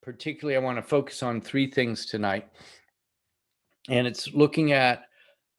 particularly I want to focus on three things tonight. And it's looking at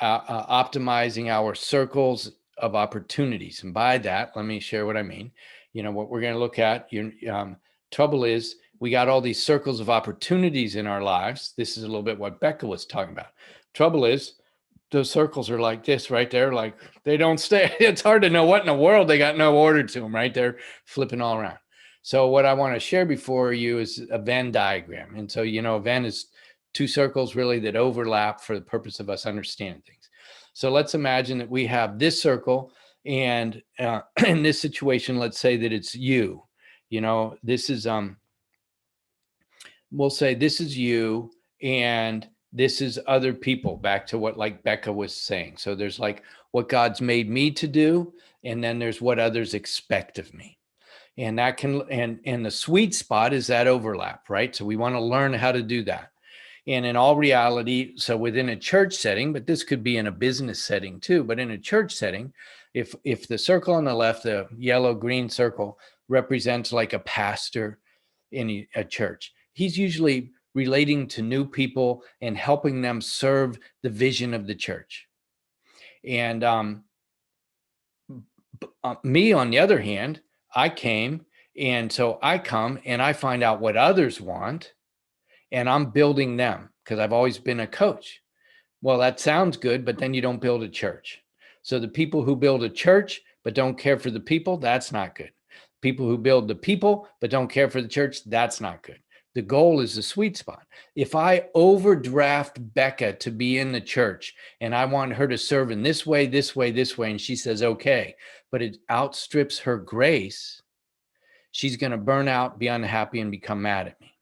optimizing our circles of opportunities. And by that, let me share what I mean. What we're going to look at, trouble is we got all these circles of opportunities in our lives. This is a little bit what Becca was talking about. Trouble is those circles are like this right there. Like they don't stay. It's hard to know what in the world. They got no order to them, right? They're flipping all around. So what I want to share before you is a Venn diagram. And so, a Venn is two circles really that overlap for the purpose of us understanding things. So let's imagine that we have this circle, and in this situation, let's say that it's you. This is we'll say this is you, and this is other people, back to what like Becca was saying. So there's like what God's made me to do, and then there's what others expect of me. And that can, and the sweet spot is that overlap, right? So we want to learn how to do that. And in all reality, so within a church setting, but this could be in a business setting too, but in a church setting, if the circle on the left, the yellow green circle, represents like a pastor in a church, he's usually relating to new people and helping them serve the vision of the church. And me, on the other hand, I came, and so I come and I find out what others want, and I'm building them because I've always been a coach. Well, that sounds good, but then you don't build a church. So the people who build a church but don't care for the people, that's not good. People who build the people but don't care for the church, that's not good. The goal is the sweet spot. If I overdraft Becca to be in the church and I want her to serve in this way, this way, this way, and she says, okay, but it outstrips her grace, she's going to burn out, be unhappy, and become mad at me.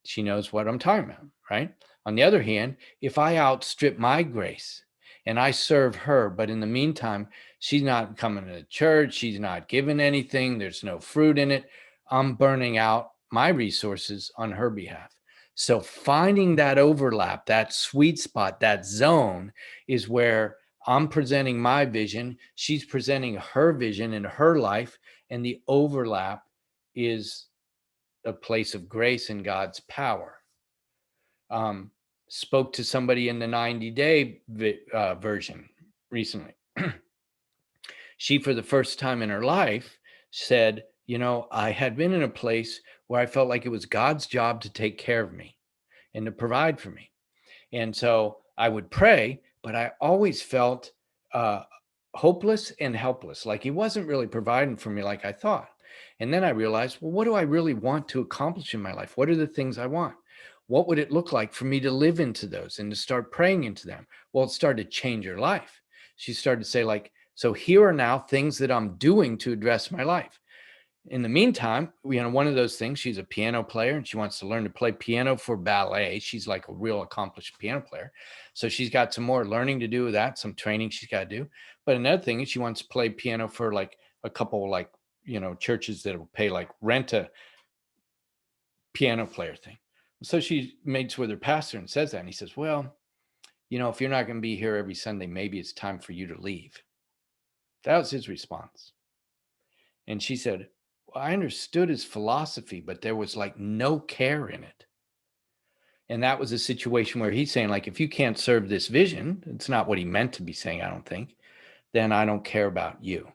She knows what I'm talking about, right? On the other hand, if I outstrip my grace and I serve her, but in the meantime, she's not coming to church, she's not giving anything, there's no fruit in it, I'm burning out my resources on her behalf. So finding that overlap, that sweet spot, that zone is where I'm presenting my vision, she's presenting her vision in her life, and the overlap is a place of grace and God's power. Spoke to somebody in the 90-day version recently. She, for the first time in her life, said, I had been in a place where I felt like it was God's job to take care of me and to provide for me. And so I would pray, but I always felt hopeless and helpless, like he wasn't really providing for me like I thought. And then I realized, well, what do I really want to accomplish in my life? What are the things I want? What would it look like for me to live into those and to start praying into them? Well, it started to change her life. She started to say, like, so here are now things that I'm doing to address my life. In the meantime, one of those things, she's a piano player and she wants to learn to play piano for ballet. She's like a real accomplished piano player. So she's got some more learning to do with that, some training she's got to do. But another thing is she wants to play piano for like a couple like, churches that will pay like rent a piano player thing. So she meets with her pastor and says that, and he says, well, if you're not going to be here every Sunday, maybe it's time for you to leave. That was his response. And she said, well, I understood his philosophy, but there was like no care in it. And that was a situation where he's saying, like, if you can't serve this vision, it's not what he meant to be saying, I don't think, then I don't care about you.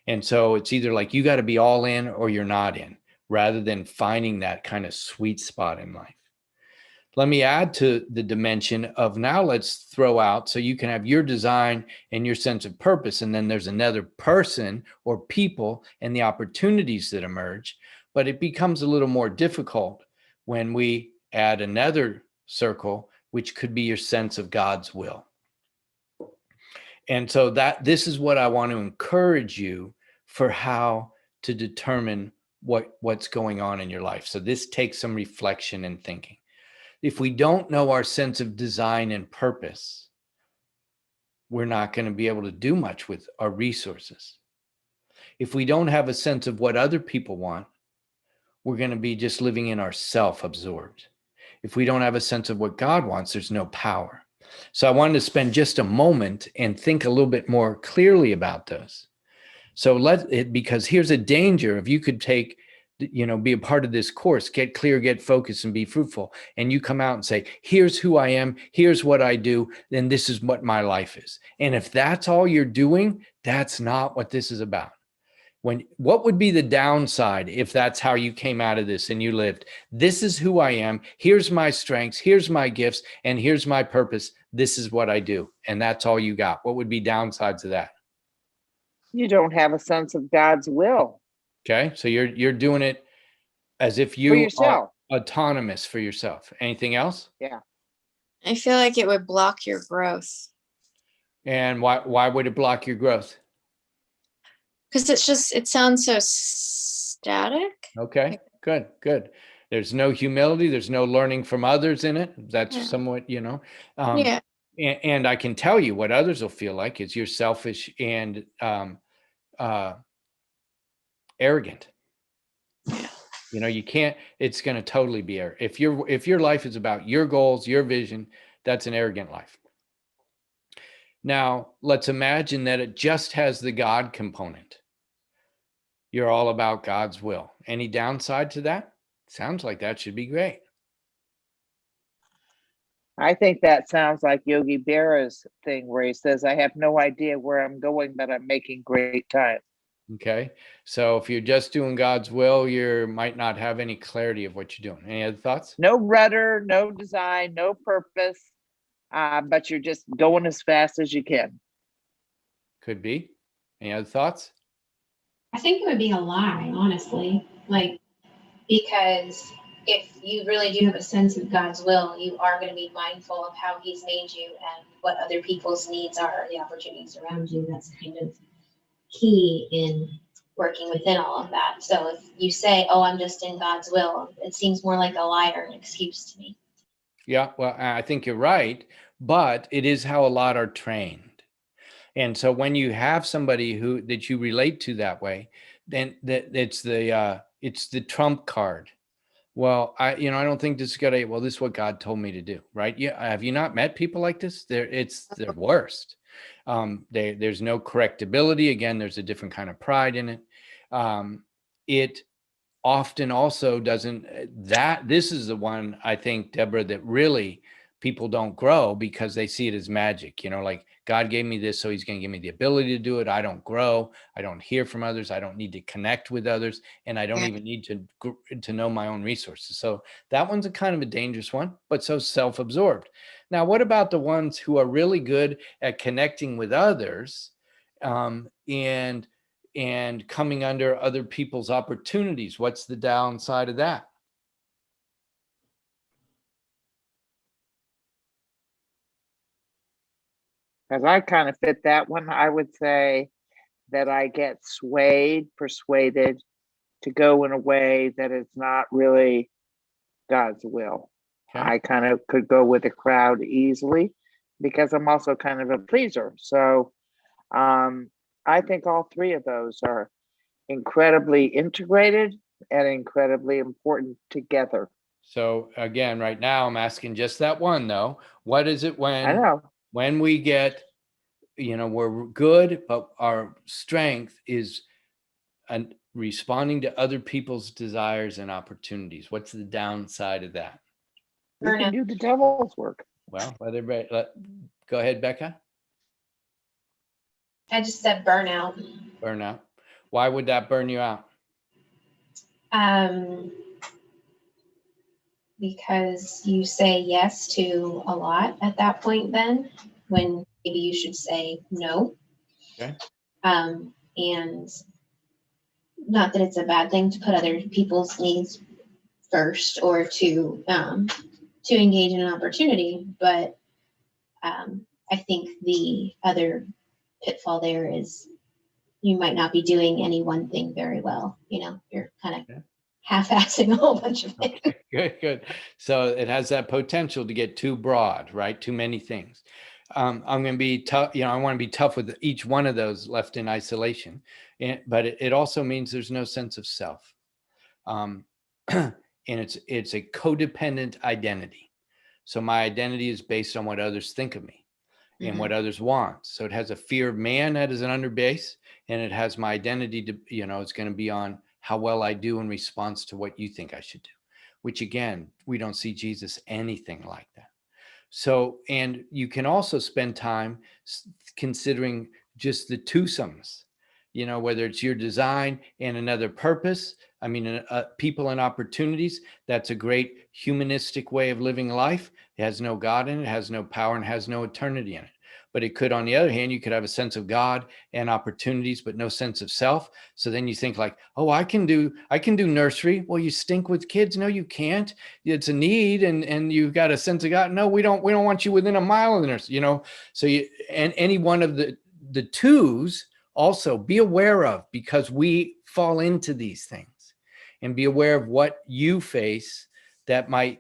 And so it's either like you got to be all in or you're not in, rather than finding that kind of sweet spot in life. Let me add to the dimension of now let's throw out so you can have your design and your sense of purpose. And then there's another person or people and the opportunities that emerge. But it becomes a little more difficult when we add another circle, which could be your sense of God's will. And so this is what I want to encourage you for how to determine what's going on in your life. So this takes some reflection and thinking. If we don't know our sense of design and purpose, we're not going to be able to do much with our resources. If we don't have a sense of what other people want, we're going to be just living in our self-absorbed. If we don't have a sense of what God wants, there's no power. So I wanted to spend just a moment and think a little bit more clearly about those. So because here's a danger. If you could take be a part of this course, get clear, get focused, and be fruitful. And you come out and say, here's who I am, here's what I do, then this is what my life is. And if that's all you're doing, that's not what this is about. What would be the downside if that's how you came out of this and you lived? This is who I am. Here's my strengths. Here's my gifts. And here's my purpose. This is what I do. And that's all you got. What would be downsides of that? You don't have a sense of God's will. Okay. So you're doing it as if For you are yourself. autonomous for yourself. Anything else? Yeah. I feel like it would block your growth. And why would it block your growth? Because it sounds so static. Okay, good. There's no humility. There's no learning from others in it. That's somewhat, Yeah. And I can tell you what others will feel like is you're selfish and arrogant. You can't. It's going to totally be if your life is about your goals, your vision, that's an arrogant life. Now, let's imagine that it just has the God component. You're all about God's will. Any downside to that? Sounds like that should be great. I think that sounds like Yogi Berra's thing where he says, I have no idea where I'm going, but I'm making great time. Okay. So if you're just doing God's will, you might not have any clarity of what you're doing. Any other thoughts? No rudder, no design, no purpose, but you're just going as fast as you can. Could be. Any other thoughts? I think it would be a lie, honestly. Because if you really do have a sense of God's will, you are going to be mindful of how He's made you and what other people's needs are, the opportunities around you. That's kind of key in working within all of that. So if you say, oh, I'm just in God's will, it seems more like a lie or an excuse to me. Yeah, well, I think you're right, but it is how a lot are trained. And so when you have somebody that you relate to that way, then it's the trump card. Well, I don't think this is this is what God told me to do, right? Yeah. Have you not met people like this? They're worst. There's no correctability. Again, there's a different kind of pride in it. It often also doesn't, this is the one, I think, Deborah, that really people don't grow because they see it as magic, like God gave me this, so He's going to give me the ability to do it. I don't grow. I don't hear from others. I don't need to connect with others. And I don't even need to know my own resources. So that one's a kind of a dangerous one, but so self-absorbed. Now, what about the ones who are really good at connecting with others and coming under other people's opportunities? What's the downside of that? Because I kind of fit that one, I would say that I get persuaded to go in a way that is not really God's will. Okay. I kind of could go with the crowd easily because I'm also kind of a pleaser. So I think all three of those are incredibly integrated and incredibly important together. So again, right now I'm asking just that one though. What is it when we get, we're good, but our strength is responding to other people's desires and opportunities? What's the downside of that? We can do the devil's work. Well, go ahead, Becca. I just said burnout. Burnout. Why would that burn you out? Because you say yes to a lot at that point then, when maybe you should say no. Okay. And not that it's a bad thing to put other people's needs first or to engage in an opportunity, but I think the other pitfall there is you might not be doing any one thing very well. You're kind of half-assing a whole bunch of things. Okay, good. So it has that potential to get too broad, right? Too many things. I'm going to be tough. I want to be tough with each one of those left in isolation. But it also means there's no sense of self. And it's a codependent identity. So my identity is based on what others think of me and what others want. So it has a fear of man that is an underbase, and it has my identity to, it's going to be on how well I do in response to what you think I should do, which again, we don't see Jesus anything like that. So, and you can also spend time considering just the twosomes, whether it's your design and another purpose. I mean, people and opportunities. That's a great humanistic way of living life. It has no God in it, has no power, and has no eternity in it. But it could, on the other hand, you could have a sense of God and opportunities, but no sense of self. So then you think like, oh, I can do nursery. Well, you stink with kids. No, you can't. It's a need, and you've got a sense of God. No, we don't want you within a mile of the nursery. So and any one of the twos also be aware of, because we fall into these things, and be aware of what you face that might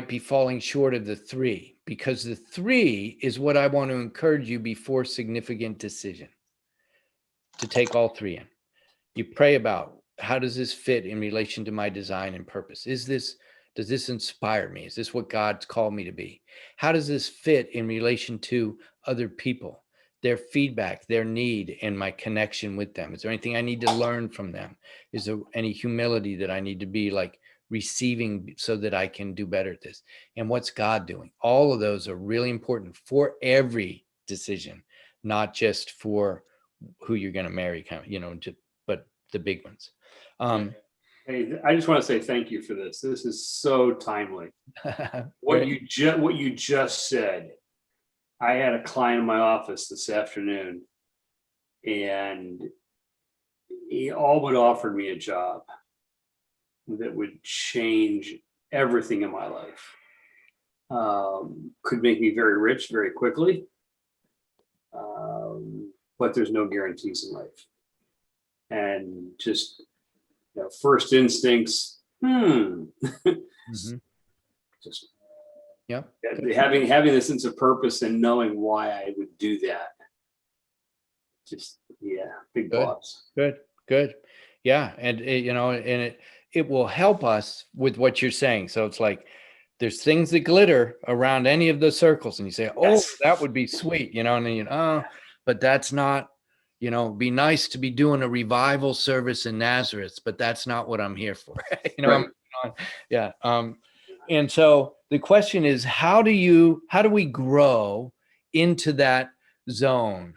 be falling short of the three, because the three is what I want to encourage you before significant decision, to take all three in. You pray about, how does this fit in relation to my design and purpose? Does this inspire me? Is this what God's called me to be? How does this fit in relation to other people, their feedback, their need, and my connection with them? Is there anything I need to learn from them? Is there any humility that I need to be like receiving so that I can do better at this? And what's God doing? All of those are really important for every decision, not just for who you're going to marry, but the big ones. Hey, I just want to say thank you for this. This is so timely. What you just said. I had a client in my office this afternoon, and he all but offered me a job that would change everything in my life. Could make me very rich very quickly, but there's no guarantees in life. And just first instincts, just having the sense of purpose and knowing why I would do that. Just big boss. Good. Yeah, and it will help us with what you're saying. So it's like there's things that glitter around any of the circles, and you say, "Oh, yes, that would be sweet," and then but that's not. Be nice to be doing a revival service in Nazareth, but that's not what I'm here for. Right. And so the question is, how do we grow into that zone?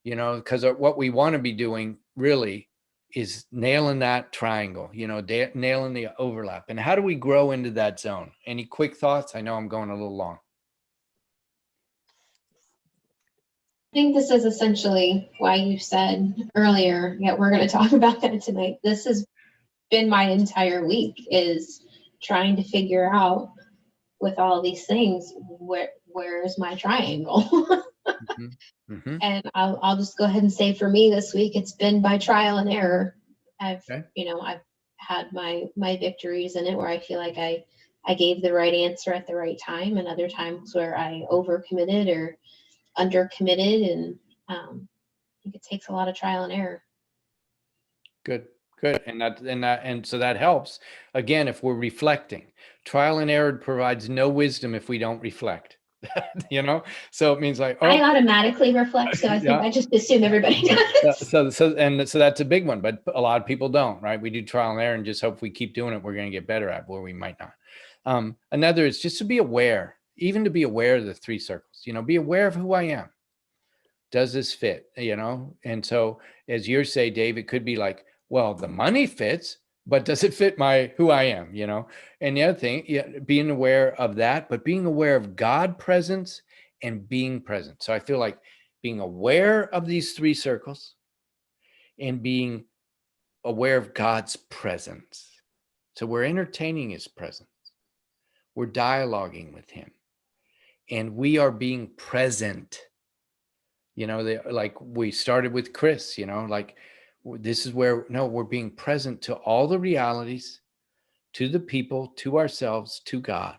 Because what we want to be doing really is nailing that triangle, nailing the overlap. And how do we grow into that zone? Any quick thoughts? I know I'm going a little long. I think this is essentially why you said earlier, we're going to talk about that tonight. This has been my entire week, is trying to figure out with all these things, where's my triangle? And I'll just go ahead and say, for me this week, it's been by trial and error. I've had my victories in it, where I feel like I gave the right answer at the right time, and other times where I overcommitted or undercommitted, and I think it takes a lot of trial and error. Good. And so that helps. Again, if we're reflecting, trial and error provides no wisdom if we don't reflect. So it means like, I automatically reflect, so I think I just assume everybody does. So that's a big one, but a lot of people don't, right? We do trial and error and just hope if we keep doing it, we're going to get better at, where we might not. Another is just to be aware. Even to be aware of the three circles, be aware of who I am. Does this fit? And so as you say, Dave, it could be like, well, the money fits, but does it fit who I am? And the other thing, being aware of that, but being aware of God presence and being present. So I feel like being aware of these three circles and being aware of God's presence. So we're entertaining his presence. We're dialoguing with him. And we are being present, like we started with Chris, this is where, we're being present to all the realities, to the people, to ourselves, to God.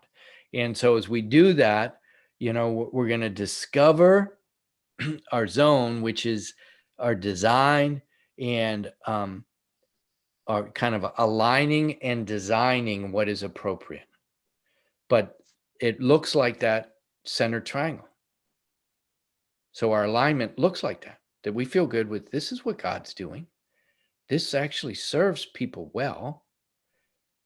And so as we do that, we're going to discover our zone, which is our design, and our kind of aligning and designing what is appropriate. But it looks like that center triangle. So our alignment looks like that. that we feel good with, this is what God's doing. This actually serves people well.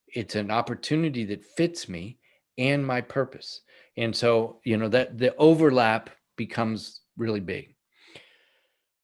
It's an opportunity that fits me and my purpose. And so, that the overlap becomes really big.